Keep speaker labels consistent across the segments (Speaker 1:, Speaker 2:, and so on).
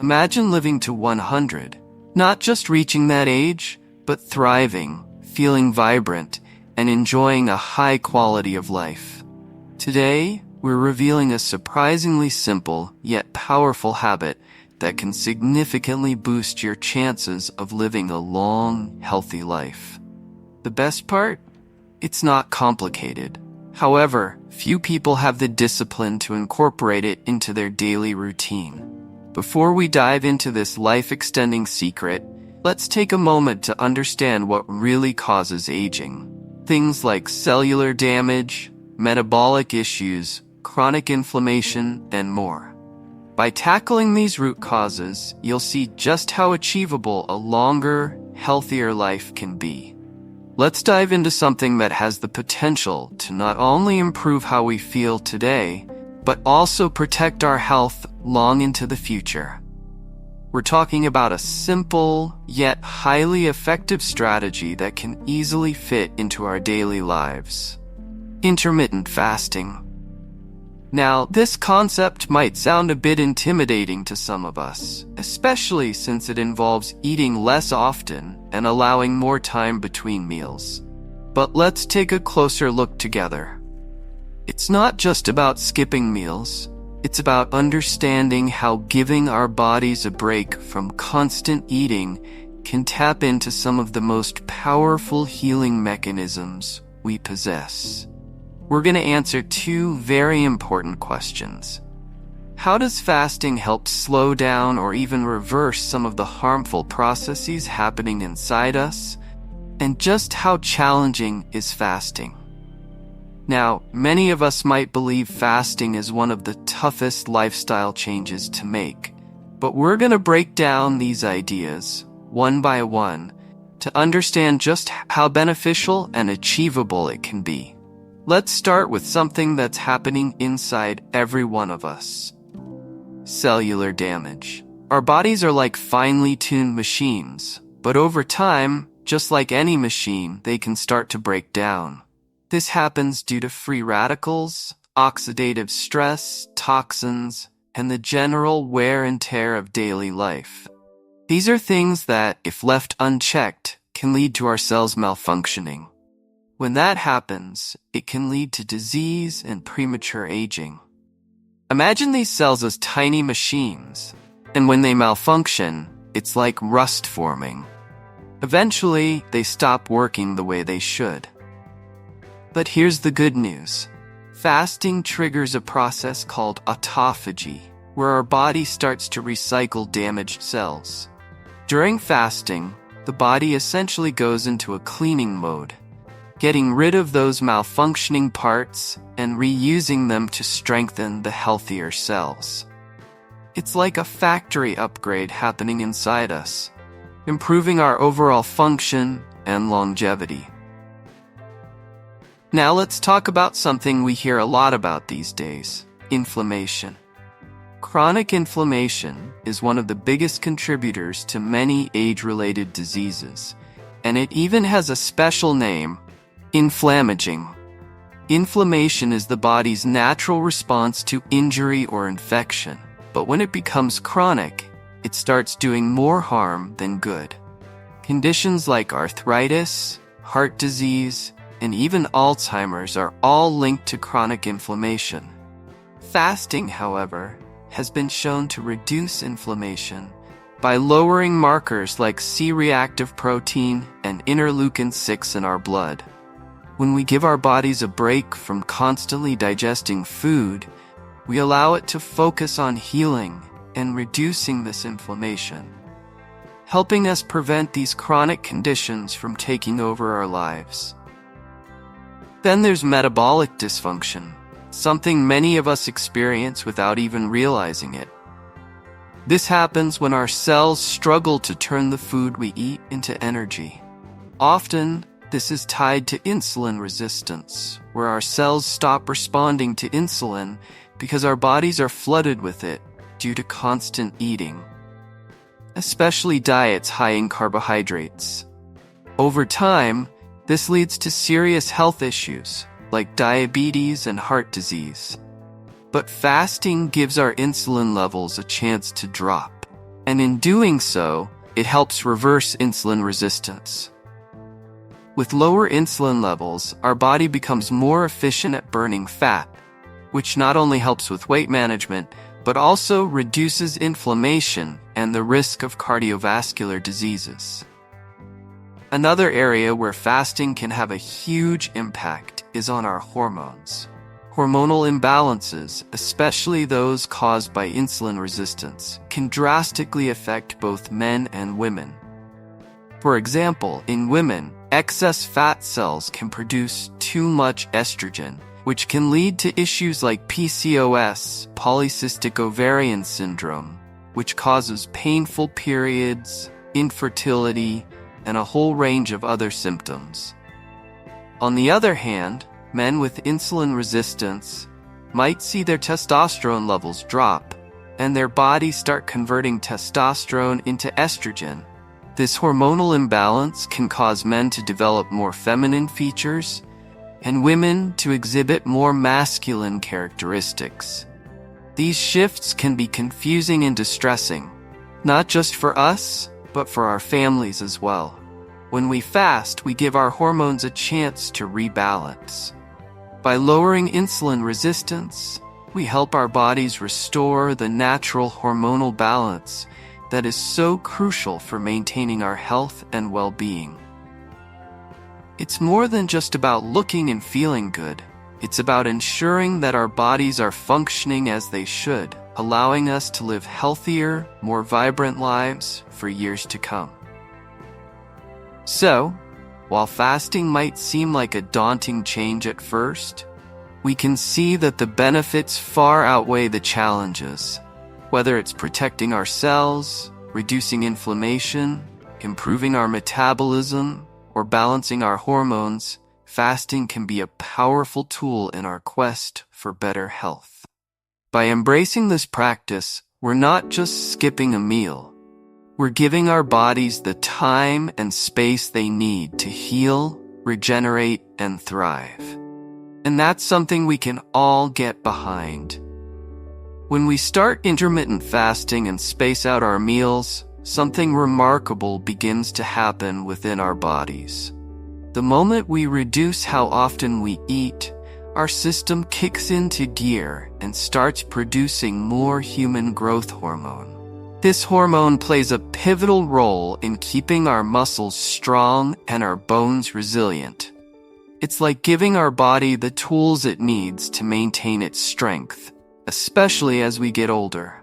Speaker 1: Imagine living to 100, not just reaching that age, but thriving, feeling vibrant, and enjoying a high quality of life. Today, we're revealing a surprisingly simple yet powerful habit that can significantly boost your chances of living a long, healthy life. The best part? It's not complicated. However, few people have the discipline to incorporate it into their daily routine. Before we dive into this life-extending secret, let's take a moment to understand what really causes aging. Things like cellular damage, metabolic issues, chronic inflammation, and more. By tackling these root causes, you'll see just how achievable a longer, healthier life can be. Let's dive into something that has the potential to not only improve how we feel today, but also protect our health long into the future. We're talking about a simple, yet highly effective strategy that can easily fit into our daily lives. Intermittent fasting. Now, this concept might sound a bit intimidating to some of us, especially since it involves eating less often and allowing more time between meals. But let's take a closer look together. It's not just about skipping meals. It's about understanding how giving our bodies a break from constant eating can tap into some of the most powerful healing mechanisms we possess. We're going to answer two very important questions. How does fasting help slow down or even reverse some of the harmful processes happening inside us? And just how challenging is fasting? Now, many of us might believe fasting is one of the toughest lifestyle changes to make, but we're going to break down these ideas, one by one, to understand just how beneficial and achievable it can be. Let's start with something that's happening inside every one of us. Cellular damage. Our bodies are like finely tuned machines, but over time, just like any machine, they can start to break down. This happens due to free radicals, oxidative stress, toxins, and the general wear and tear of daily life. These are things that, if left unchecked, can lead to our cells malfunctioning. When that happens, it can lead to disease and premature aging. Imagine these cells as tiny machines, and when they malfunction, it's like rust forming. Eventually, they stop working the way they should. But here's the good news. Fasting triggers a process called autophagy, where our body starts to recycle damaged cells. During fasting, the body essentially goes into a cleaning mode, getting rid of those malfunctioning parts and reusing them to strengthen the healthier cells. It's like a factory upgrade happening inside us, improving our overall function and longevity. Now let's talk about something we hear a lot about these days: inflammation. Chronic inflammation is one of the biggest contributors to many age-related diseases, and it even has a special name: inflammaging. Inflammation is the body's natural response to injury or infection, but when it becomes chronic, it starts doing more harm than good. Conditions like arthritis, heart disease, and even Alzheimer's are all linked to chronic inflammation. Fasting, however, has been shown to reduce inflammation by lowering markers like C-reactive protein and interleukin-6 in our blood. When we give our bodies a break from constantly digesting food, we allow it to focus on healing and reducing this inflammation, helping us prevent these chronic conditions from taking over our lives. Then there's metabolic dysfunction, something many of us experience without even realizing it. This happens when our cells struggle to turn the food we eat into energy. Often, this is tied to insulin resistance, where our cells stop responding to insulin because our bodies are flooded with it due to constant eating, especially diets high in carbohydrates. Over time, this leads to serious health issues like diabetes and heart disease. But fasting gives our insulin levels a chance to drop. And in doing so, it helps reverse insulin resistance. With lower insulin levels, our body becomes more efficient at burning fat, which not only helps with weight management, but also reduces inflammation and the risk of cardiovascular diseases. Another area where fasting can have a huge impact is on our hormones. Hormonal imbalances, especially those caused by insulin resistance, can drastically affect both men and women. For example, in women, excess fat cells can produce too much estrogen, which can lead to issues like PCOS, polycystic ovarian syndrome, which causes painful periods, infertility, and a whole range of other symptoms. On the other hand, men with insulin resistance might see their testosterone levels drop, and their bodies start converting testosterone into estrogen. This hormonal imbalance can cause men to develop more feminine features and women to exhibit more masculine characteristics. These shifts can be confusing and distressing, not just for us, but for our families as well. When we fast, we give our hormones a chance to rebalance. By lowering insulin resistance, we help our bodies restore the natural hormonal balance that is so crucial for maintaining our health and well-being. It's more than just about looking and feeling good. It's about ensuring that our bodies are functioning as they should, allowing us to live healthier, more vibrant lives for years to come. So, while fasting might seem like a daunting change at first, we can see that the benefits far outweigh the challenges. Whether it's protecting our cells, reducing inflammation, improving our metabolism, or balancing our hormones, fasting can be a powerful tool in our quest for better health. By embracing this practice, we're not just skipping a meal. We're giving our bodies the time and space they need to heal, regenerate, and thrive. And that's something we can all get behind. When we start intermittent fasting and space out our meals, something remarkable begins to happen within our bodies. The moment we reduce how often we eat, our system kicks into gear and starts producing more human growth hormone. This hormone plays a pivotal role in keeping our muscles strong and our bones resilient. It's like giving our body the tools it needs to maintain its strength, especially as we get older.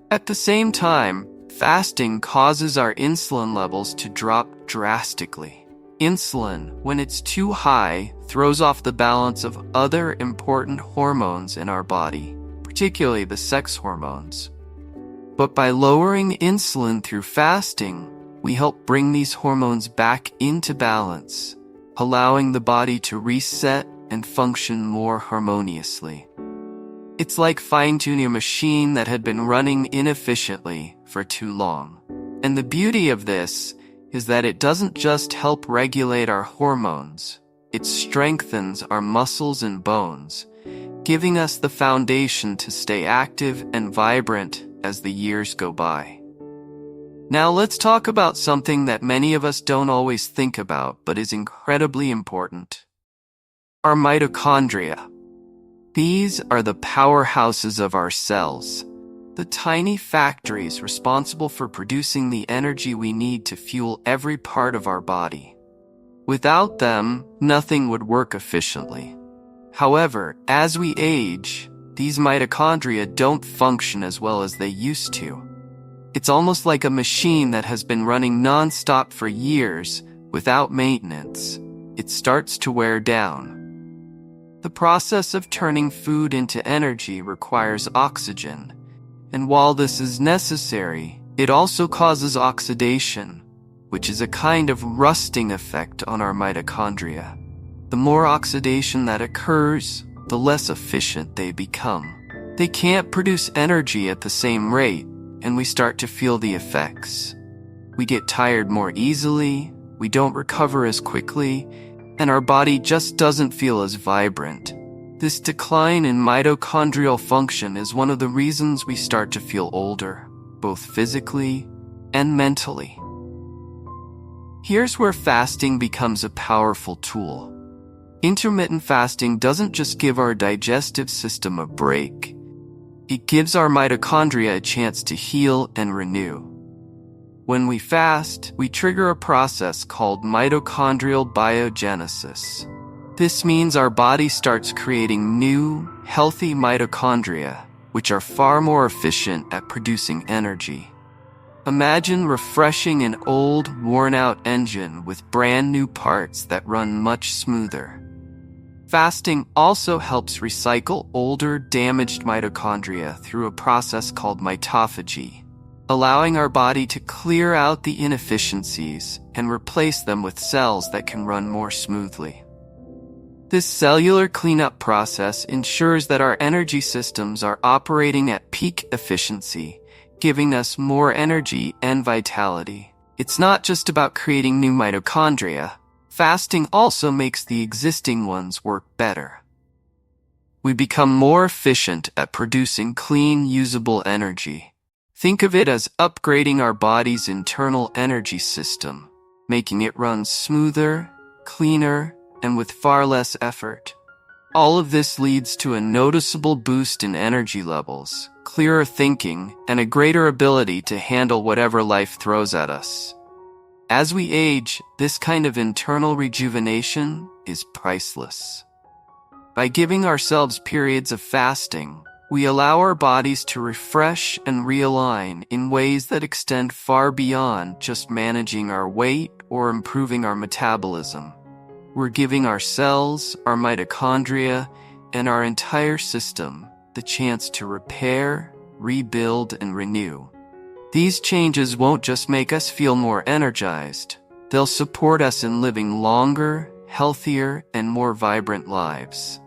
Speaker 1: At the same time, fasting causes our insulin levels to drop drastically. Insulin, when it's too high, throws off the balance of other important hormones in our body, particularly the sex hormones. But by lowering insulin through fasting, we help bring these hormones back into balance, allowing the body to reset and function more harmoniously. It's like fine-tuning a machine that had been running inefficiently for too long. And the beauty of this is that it doesn't just help regulate our hormones, it strengthens our muscles and bones, giving us the foundation to stay active and vibrant as the years go by. Now let's talk about something that many of us don't always think about, but is incredibly important. Our mitochondria. These are the powerhouses of our cells, the tiny factories responsible for producing the energy we need to fuel every part of our body. Without them, nothing would work efficiently. However, as we age, these mitochondria don't function as well as they used to. It's almost like a machine that has been running non-stop for years without maintenance. It starts to wear down. The process of turning food into energy requires oxygen, and while this is necessary, it also causes oxidation, which is a kind of rusting effect on our mitochondria. The more oxidation that occurs, the less efficient they become. They can't produce energy at the same rate, and we start to feel the effects. We get tired more easily, we don't recover as quickly, and our body just doesn't feel as vibrant. This decline in mitochondrial function is one of the reasons we start to feel older. both physically and mentally. Here's where fasting becomes a powerful tool. Intermittent fasting doesn't just give our digestive system a break. It gives our mitochondria a chance to heal and renew. When we fast, we trigger a process called mitochondrial biogenesis. This means our body starts creating new, healthy mitochondria, which are far more efficient at producing energy. Imagine refreshing an old, worn-out engine with brand new parts that run much smoother. Fasting also helps recycle older, damaged mitochondria through a process called mitophagy, allowing our body to clear out the inefficiencies and replace them with cells that can run more smoothly. This cellular cleanup process ensures that our energy systems are operating at peak efficiency, giving us more energy and vitality. It's not just about creating new mitochondria. Fasting also makes the existing ones work better. We become more efficient at producing clean, usable energy. Think of it as upgrading our body's internal energy system, making it run smoother, cleaner, and with far less effort. All of this leads to a noticeable boost in energy levels, clearer thinking, and a greater ability to handle whatever life throws at us. As we age, this kind of internal rejuvenation is priceless. By giving ourselves periods of fasting, we allow our bodies to refresh and realign in ways that extend far beyond just managing our weight or improving our metabolism. We're giving our cells, our mitochondria, and our entire system the chance to repair, rebuild, and renew. These changes won't just make us feel more energized, they'll support us in living longer, healthier, and more vibrant lives.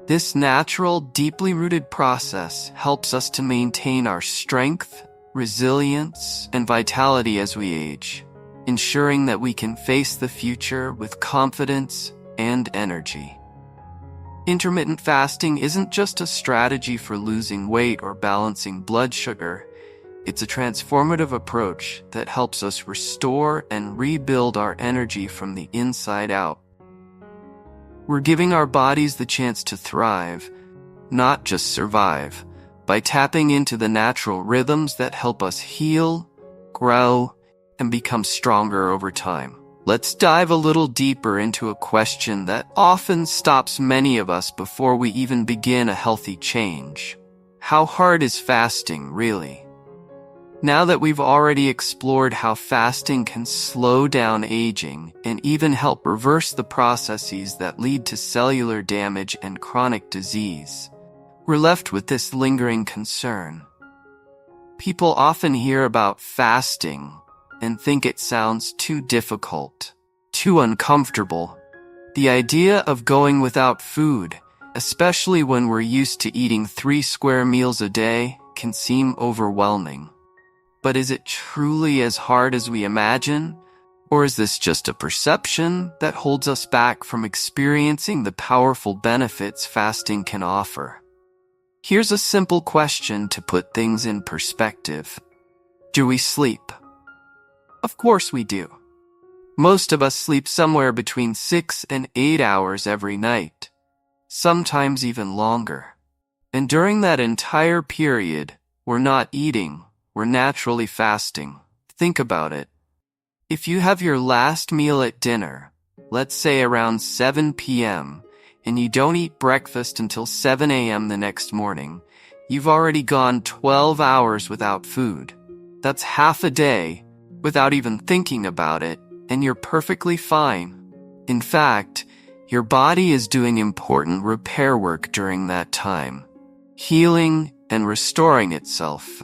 Speaker 1: This natural, deeply rooted process helps us to maintain our strength, resilience, and vitality as we age, ensuring that we can face the future with confidence and energy. Intermittent fasting isn't just a strategy for losing weight or balancing blood sugar. It's a transformative approach that helps us restore and rebuild our energy from the inside out. We're giving our bodies the chance to thrive, not just survive, by tapping into the natural rhythms that help us heal, grow, and become stronger over time. Let's dive a little deeper into a question that often stops many of us before we even begin a healthy change. How hard is fasting, really? Now that we've already explored how fasting can slow down aging and even help reverse the processes that lead to cellular damage and chronic disease, we're left with this lingering concern. People often hear about fasting and think it sounds too difficult, too uncomfortable. The idea of going without food, especially when we're used to eating 3 square meals a day, can seem overwhelming. But is it truly as hard as we imagine? Or is this just a perception that holds us back from experiencing the powerful benefits fasting can offer? Here's a simple question to put things in perspective. Do we sleep? Of course we do. Most of us sleep somewhere between 6 and 8 hours every night, sometimes even longer. And during that entire period, we're not eating. We're naturally fasting. Think about it. If you have your last meal at dinner, let's say around 7 p.m., and you don't eat breakfast until 7 a.m. the next morning, you've already gone 12 hours without food. That's half a day without even thinking about it, and you're perfectly fine. In fact, your body is doing important repair work during that time, healing and restoring itself.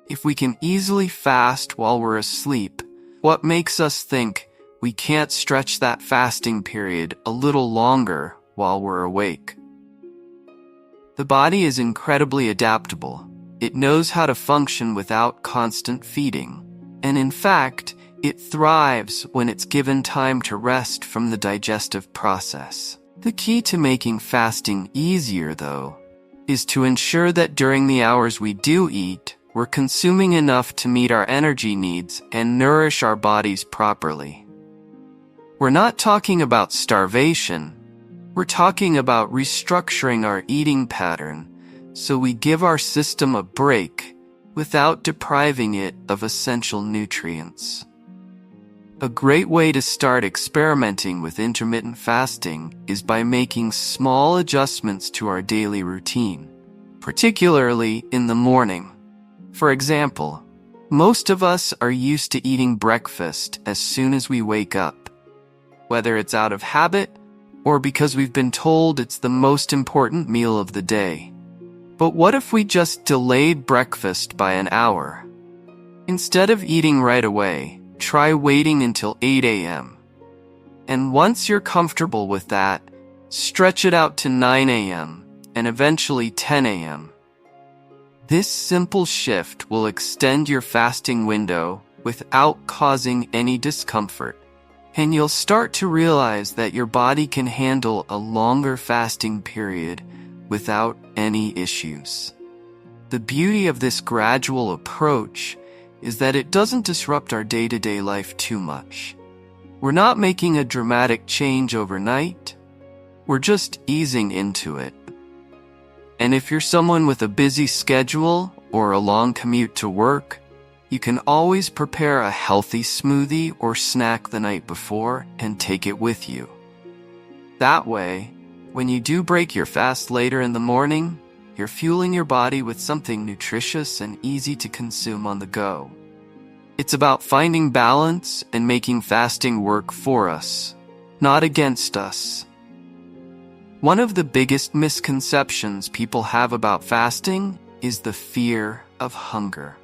Speaker 1: If we can easily fast while we're asleep, what makes us think we can't stretch that fasting period a little longer while we're awake? The body is incredibly adaptable. It knows how to function without constant feeding. And in fact, it thrives when it's given time to rest from the digestive process. The key to making fasting easier, though, is to ensure that during the hours we do eat, we're consuming enough to meet our energy needs and nourish our bodies properly. We're not talking about starvation. We're talking about restructuring our eating pattern so we give our system a break without depriving it of essential nutrients. A great way to start experimenting with intermittent fasting is by making small adjustments to our daily routine, particularly in the morning. For example, most of us are used to eating breakfast as soon as we wake up, whether it's out of habit or because we've been told it's the most important meal of the day. But what if we just delayed breakfast by an hour? Instead of eating right away, try waiting until 8 a.m. And once you're comfortable with that, stretch it out to 9 a.m. and eventually 10 a.m. This simple shift will extend your fasting window without causing any discomfort, and you'll start to realize that your body can handle a longer fasting period without any issues. The beauty of this gradual approach is that it doesn't disrupt our day-to-day life too much. We're not making a dramatic change overnight. We're just easing into it. And if you're someone with a busy schedule or a long commute to work, you can always prepare a healthy smoothie or snack the night before and take it with you. That way, when you do break your fast later in the morning, you're fueling your body with something nutritious and easy to consume on the go. It's about finding balance and making fasting work for us, not against us. One of the biggest misconceptions people have about fasting is the fear of hunger.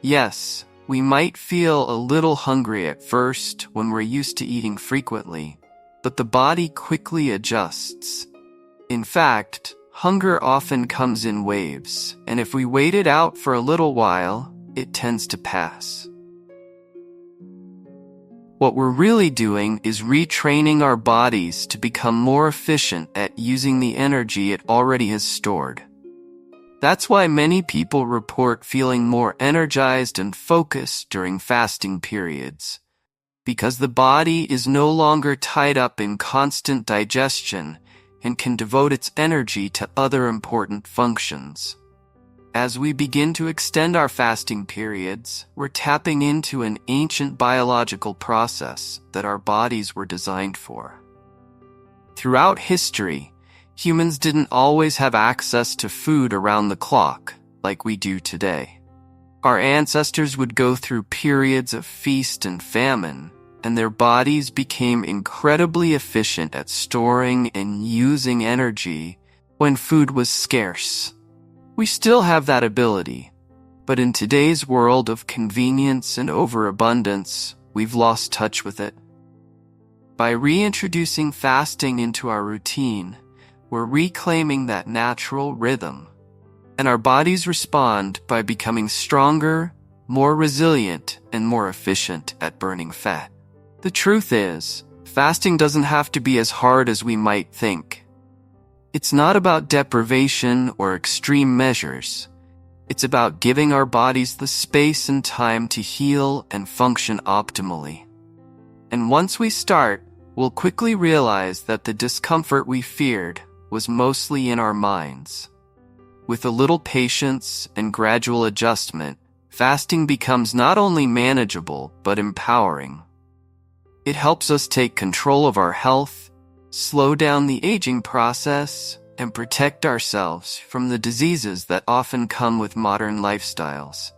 Speaker 1: Yes, we might feel a little hungry at first when we're used to eating frequently, but the body quickly adjusts. In fact, hunger often comes in waves, and if we wait it out for a little while, it tends to pass. What we're really doing is retraining our bodies to become more efficient at using the energy it already has stored. That's why many people report feeling more energized and focused during fasting periods, because the body is no longer tied up in constant digestion and can devote its energy to other important functions. As we begin to extend our fasting periods, we're tapping into an ancient biological process that our bodies were designed for. Throughout history, humans didn't always have access to food around the clock like we do today. Our ancestors would go through periods of feast and famine, and their bodies became incredibly efficient at storing and using energy when food was scarce. We still have that ability, but in today's world of convenience and overabundance, we've lost touch with it. By reintroducing fasting into our routine, we're reclaiming that natural rhythm, and our bodies respond by becoming stronger, more resilient, and more efficient at burning fat. The truth is, fasting doesn't have to be as hard as we might think. It's not about deprivation or extreme measures. It's about giving our bodies the space and time to heal and function optimally. And once we start, we'll quickly realize that the discomfort we feared was mostly in our minds. With a little patience and gradual adjustment, fasting becomes not only manageable, but empowering. It helps us take control of our health, slow down the aging process, and protect ourselves from the diseases that often come with modern lifestyles.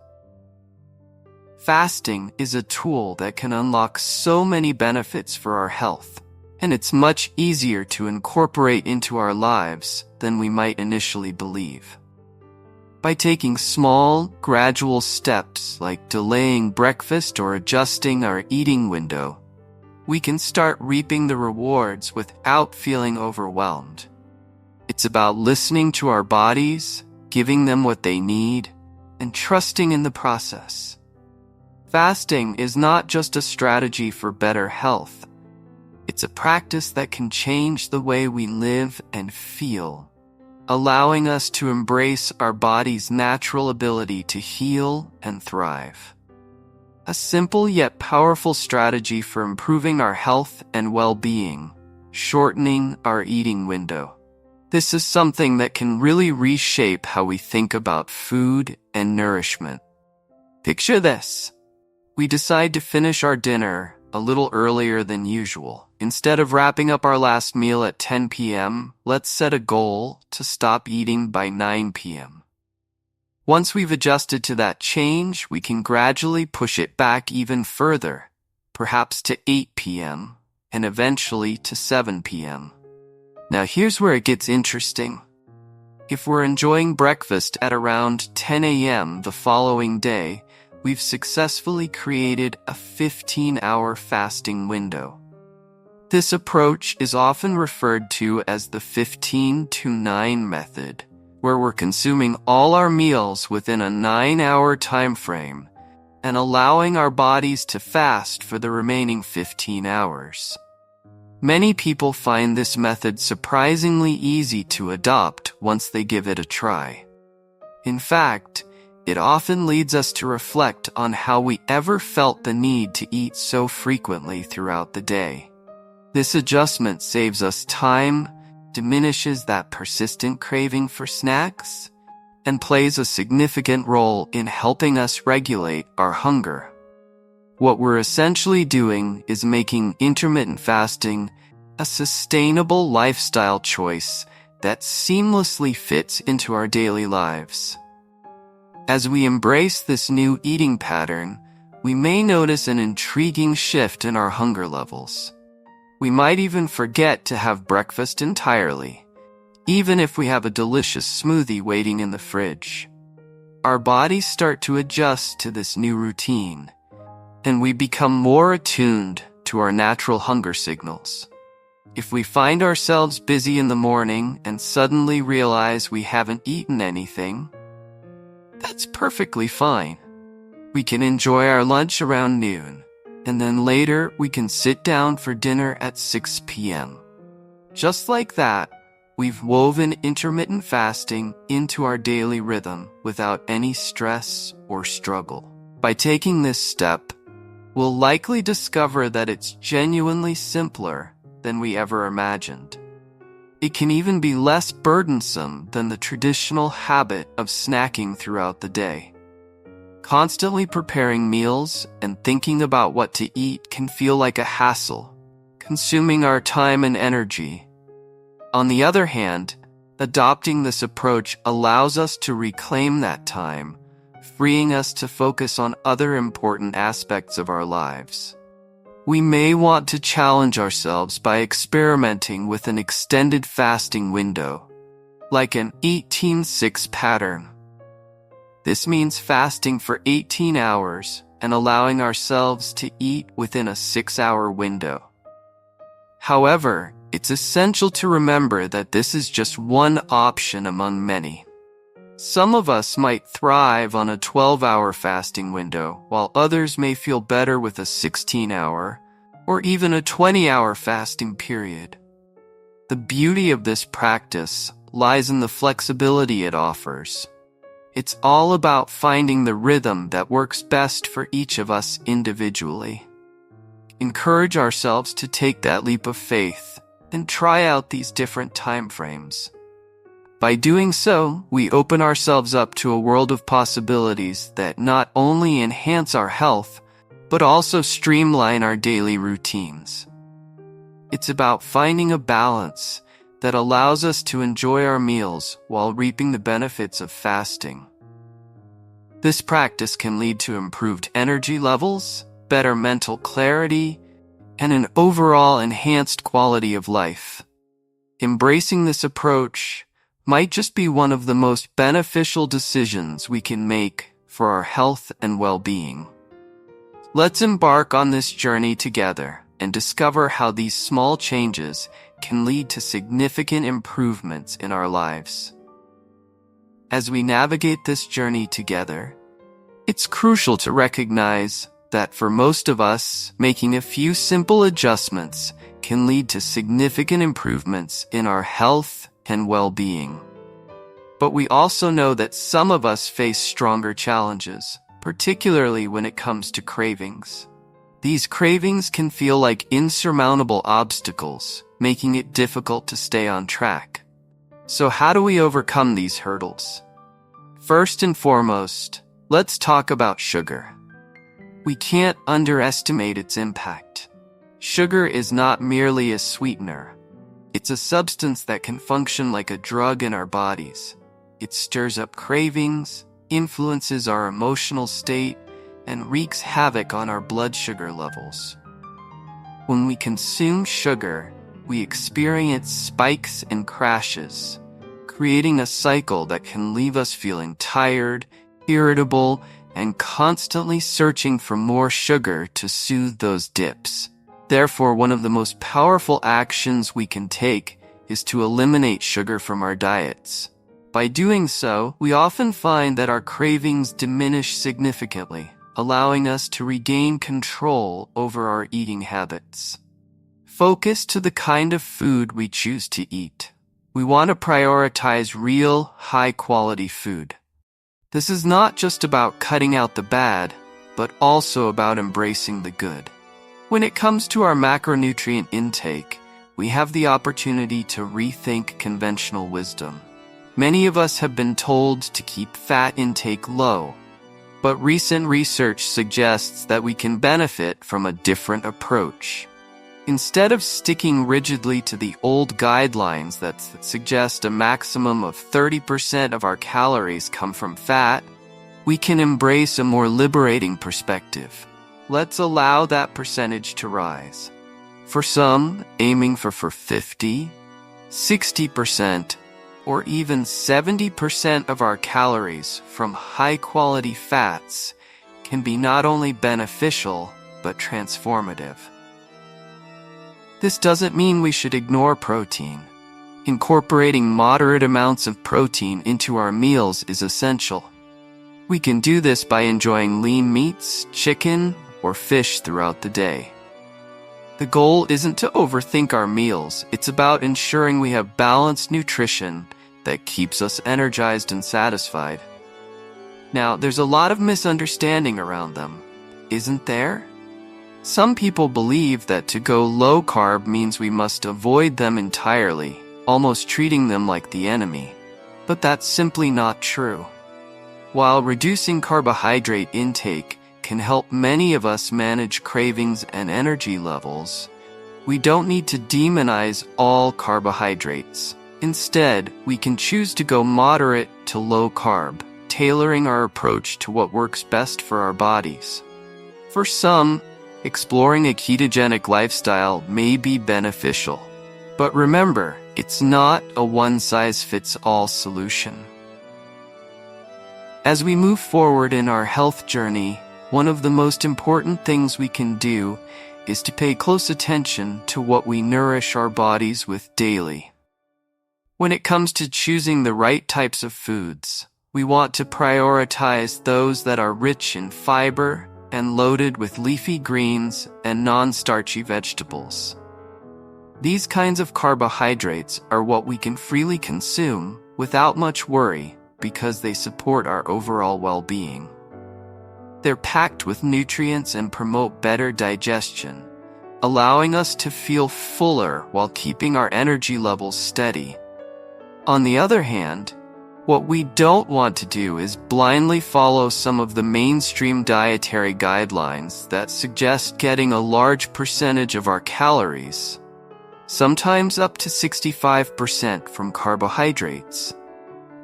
Speaker 1: Fasting is a tool that can unlock so many benefits for our health, and it's much easier to incorporate into our lives than we might initially believe. By taking small, gradual steps like delaying breakfast or adjusting our eating window, we can start reaping the rewards without feeling overwhelmed. It's about listening to our bodies, giving them what they need, and trusting in the process. Fasting is not just a strategy for better health. It's a practice that can change the way we live and feel. allowing us to embrace our body's natural ability to heal and thrive. A simple yet powerful strategy for improving our health and well-being, shortening our eating window. This is something that can really reshape how we think about food and nourishment. Picture this. We decide to finish our dinner a little earlier than usual. Instead of wrapping up our last meal at 10 p.m., let's set a goal to stop eating by 9 p.m. Once we've adjusted to that change, we can gradually push it back even further, perhaps to 8 p.m., and eventually to 7 p.m. Now here's where it gets interesting. If we're enjoying breakfast at around 10 a.m. the following day, we've successfully created a 15-hour fasting window. This approach is often referred to as the 15-to-9 method, where we're consuming all our meals within a 9-hour time frame and allowing our bodies to fast for the remaining 15 hours. Many people find this method surprisingly easy to adopt once they give it a try. In fact, it often leads us to reflect on how we ever felt the need to eat so frequently throughout the day. This adjustment saves us time, diminishes that persistent craving for snacks, and plays a significant role in helping us regulate our hunger. What we're essentially doing is making intermittent fasting a sustainable lifestyle choice that seamlessly fits into our daily lives. As we embrace this new eating pattern, we may notice an intriguing shift in our hunger levels. We might even forget to have breakfast entirely, even if we have a delicious smoothie waiting in the fridge. Our bodies start to adjust to this new routine, and we become more attuned to our natural hunger signals. If we find ourselves busy in the morning and suddenly realize we haven't eaten anything, that's perfectly fine. We can enjoy our lunch around noon, and then later we can sit down for dinner at 6 p.m. Just like that, we've woven intermittent fasting into our daily rhythm without any stress or struggle. By taking this step, we'll likely discover that it's genuinely simpler than we ever imagined. It can even be less burdensome than the traditional habit of snacking throughout the day. Constantly preparing meals and thinking about what to eat can feel like a hassle, consuming our time and energy. On the other hand, adopting this approach allows us to reclaim that time, freeing us to focus on other important aspects of our lives. We may want to challenge ourselves by experimenting with an extended fasting window, like an 18-6 pattern. This means fasting for 18 hours and allowing ourselves to eat within a 6-hour window. However, it's essential to remember that this is just one option among many. Some of us might thrive on a 12-hour fasting window, while others may feel better with a 16-hour or even a 20-hour fasting period. The beauty of this practice lies in the flexibility it offers. It's all about finding the rhythm that works best for each of us individually. Encourage ourselves to take that leap of faith and try out these different time frames. By doing so, we open ourselves up to a world of possibilities that not only enhance our health, but also streamline our daily routines. It's about finding a balance that allows us to enjoy our meals while reaping the benefits of fasting. This practice can lead to improved energy levels, better mental clarity, and an overall enhanced quality of life. Embracing this approach might just be one of the most beneficial decisions we can make for our health and well-being. Let's embark on this journey together and discover how these small changes can lead to significant improvements in our lives. As we navigate this journey together, it's crucial to recognize that for most of us, making a few simple adjustments can lead to significant improvements in our health and well-being. But we also know that some of us face stronger challenges, particularly when it comes to cravings. These cravings can feel like insurmountable obstacles, making it difficult to stay on track. So how do we overcome these hurdles? First and foremost, let's talk about sugar. We can't underestimate its impact. Sugar is not merely a sweetener. It's a substance that can function like a drug in our bodies. It stirs up cravings, influences our emotional state, and wreaks havoc on our blood sugar levels. When we consume sugar, we experience spikes and crashes, creating a cycle that can leave us feeling tired, irritable, and constantly searching for more sugar to soothe those dips. Therefore, one of the most powerful actions we can take is to eliminate sugar from our diets. By doing so, we often find that our cravings diminish significantly, allowing us to regain control over our eating habits. Focus to the kind of food we choose to eat. We want to prioritize real, high-quality food. This is not just about cutting out the bad, but also about embracing the good. When it comes to our macronutrient intake, we have the opportunity to rethink conventional wisdom. Many of us have been told to keep fat intake low, but recent research suggests that we can benefit from a different approach. Instead of sticking rigidly to the old guidelines that suggest a maximum of 30% of our calories come from fat, we can embrace a more liberating perspective. Let's allow that percentage to rise. For some, aiming for 50, 60%, or even 70% of our calories from high-quality fats can be not only beneficial, but transformative. This doesn't mean we should ignore protein. Incorporating moderate amounts of protein into our meals is essential. We can do this by enjoying lean meats, chicken, or fish throughout the day. The goal isn't to overthink our meals, it's about ensuring we have balanced nutrition that keeps us energized and satisfied. Now, there's a lot of misunderstanding around them, isn't there? Some people believe that to go low carb means we must avoid them entirely, almost treating them like the enemy. But that's simply not true. While reducing carbohydrate intake can help many of us manage cravings and energy levels, we don't need to demonize all carbohydrates. Instead, we can choose to go moderate to low carb, tailoring our approach to what works best for our bodies. For some, exploring a ketogenic lifestyle may be beneficial. But remember, it's not a one-size-fits-all solution. As we move forward in our health journey, one of the most important things we can do is to pay close attention to what we nourish our bodies with daily. When it comes to choosing the right types of foods, we want to prioritize those that are rich in fiber and loaded with leafy greens and non-starchy vegetables. These kinds of carbohydrates are what we can freely consume without much worry because they support our overall well-being. They're packed with nutrients and promote better digestion, allowing us to feel fuller while keeping our energy levels steady. On the other hand, what we don't want to do is blindly follow some of the mainstream dietary guidelines that suggest getting a large percentage of our calories, sometimes up to 65%, from carbohydrates.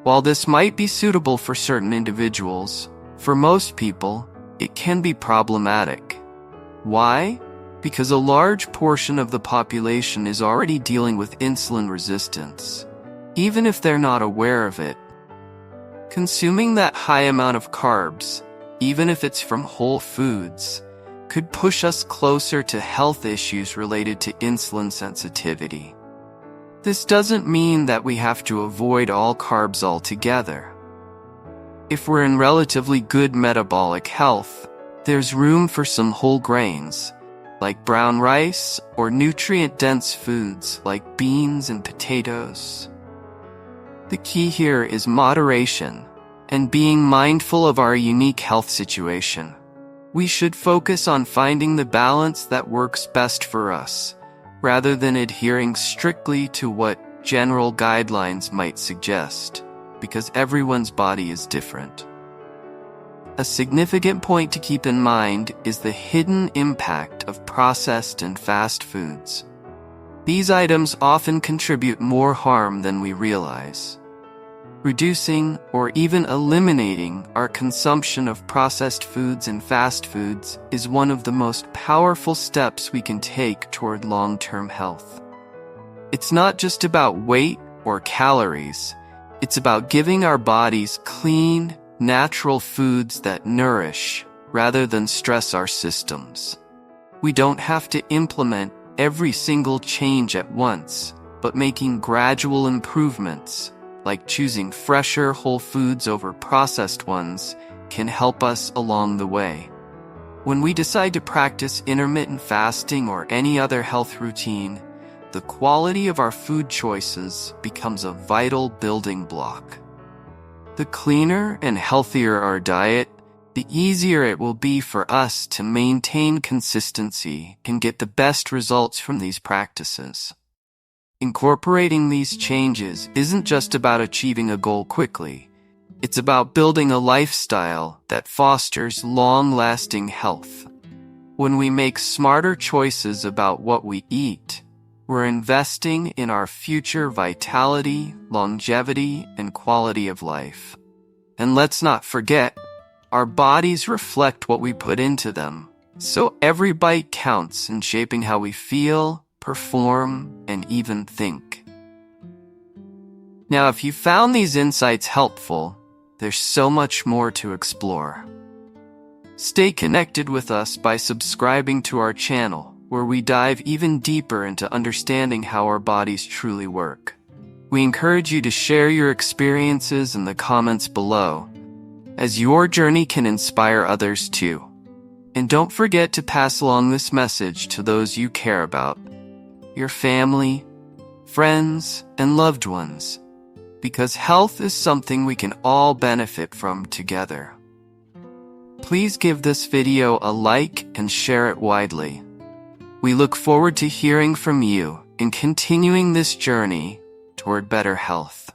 Speaker 1: While this might be suitable for certain individuals, for most people, it can be problematic. Why? Because a large portion of the population is already dealing with insulin resistance, even if they're not aware of it. Consuming that high amount of carbs, even if it's from whole foods, could push us closer to health issues related to insulin sensitivity. This doesn't mean that we have to avoid all carbs altogether. If we're in relatively good metabolic health, there's room for some whole grains, like brown rice, or nutrient-dense foods like beans and potatoes. The key here is moderation and being mindful of our unique health situation. We should focus on finding the balance that works best for us, rather than adhering strictly to what general guidelines might suggest, because everyone's body is different. A significant point to keep in mind is the hidden impact of processed and fast foods. These items often contribute more harm than we realize. Reducing or even eliminating our consumption of processed foods and fast foods is one of the most powerful steps we can take toward long-term health. It's not just about weight or calories. It's about giving our bodies clean, natural foods that nourish rather than stress our systems. We don't have to implement every single change at once, but making gradual improvements, like choosing fresher whole foods over processed ones, can help us along the way. When we decide to practice intermittent fasting or any other health routine, the quality of our food choices becomes a vital building block. The cleaner and healthier our diet, the easier it will be for us to maintain consistency and get the best results from these practices. Incorporating these changes isn't just about achieving a goal quickly. It's about building a lifestyle that fosters long-lasting health. When we make smarter choices about what we eat, we're investing in our future vitality, longevity, and quality of life. And let's not forget, our bodies reflect what we put into them, so every bite counts in shaping how we feel, perform, and even think. Now, if you found these insights helpful, there's so much more to explore. Stay connected with us by subscribing to our channel, where we dive even deeper into understanding how our bodies truly work. We encourage you to share your experiences in the comments below, as your journey can inspire others too. And don't forget to pass along this message to those you care about, your family, friends, and loved ones, because health is something we can all benefit from together. Please give this video a like and share it widely. We look forward to hearing from you and continuing this journey toward better health.